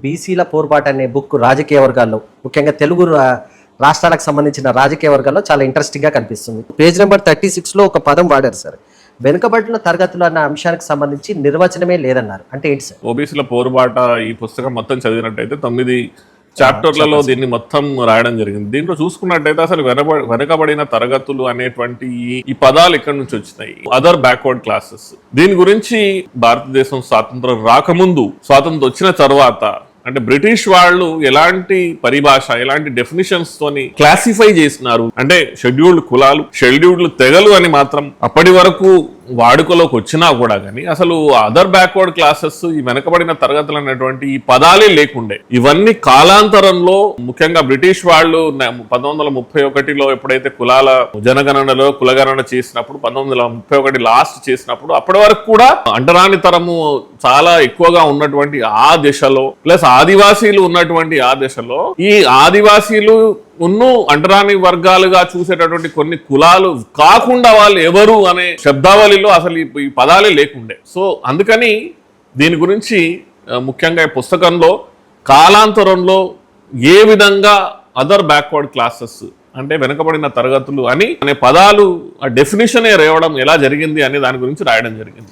బీసీల పోరుబాటు అనే బుక్ రాజకీయ వర్గాల్లో ముఖ్యంగా తెలుగు రాష్ట్రాలకు సంబంధించిన రాజకీయ వర్గాల్లో చాలా ఇంట్రెస్టింగ్గా కనిపిస్తుంది. పేజ్ నెంబర్ 36లో ఒక పదం వాడారు సార్, వెనుకబడిన తరగతులు అన్న అంశానికి సంబంధించి నిర్వచనమే లేదన్నారు. అంటే ఏంటి సార్? ఓబీసీల పోరుబాట ఈ పుస్తకం మొత్తం చదివినట్టయితే 9 చాప్టర్లలో దీన్ని మొత్తం రాయడం జరిగింది. దీంట్లో చూసుకున్నట్టయితే అసలు వెనకబడిన తరగతులు అనేటువంటి ఈ పదాలు ఎక్కడి నుంచి వచ్చినాయి? Other backward classes. దీని గురించి భారతదేశం స్వాతంత్రం రాకముందు, స్వాతంత్రం వచ్చిన తర్వాత, అంటే బ్రిటిష్ వాళ్ళు ఎలాంటి పరిభాష, ఎలాంటి డెఫినిషన్స్ తోని క్లాసిఫై చేసినారు అంటే షెడ్యూల్డ్ కులాలు, షెడ్యూల్డ్ తెగలు అని మాత్రం అప్పటి వరకు వాడుకలోకి వచ్చినా కూడా కానీ అసలు అదర్ బ్యాక్వర్డ్ క్లాసెస్, ఈ వెనకబడిన తరగతులు అనేటువంటి ఈ పదాలే లేకుండే. ఇవన్నీ కాలాంతరంలో ముఖ్యంగా బ్రిటిష్ వాళ్ళు 1931లో ఎప్పుడైతే కులాల జనగణనలో కులగణన చేసినప్పుడు, 1931 లాస్ట్ చేసినప్పుడు, అప్పటి వరకు కూడా అంటరాని తరము చాలా ఎక్కువగా ఉన్నటువంటి ఆ దశలో, ప్లస్ ఆదివాసీలు ఉన్నటువంటి ఆ దశలో, ఈ ఆదివాసీలు అంటరాని వర్గాలుగా చూసేటటువంటి కొన్ని కులాలు కాకుండా వాళ్ళు ఎవరు అనే శబ్దావళిలో అసలు ఈ పదాలే లేకుండే. సో అందుకని దీని గురించి ముఖ్యంగా ఈ పుస్తకంలో కాలాంతరంలో ఏ విధంగా అదర్ బ్యాక్వర్డ్ క్లాసెస్ అంటే వెనుకబడిన తరగతులు అనే పదాలు ఆ డెఫినేషనే రేవడం ఎలా జరిగింది అనే దాని గురించి రాయడం జరిగింది.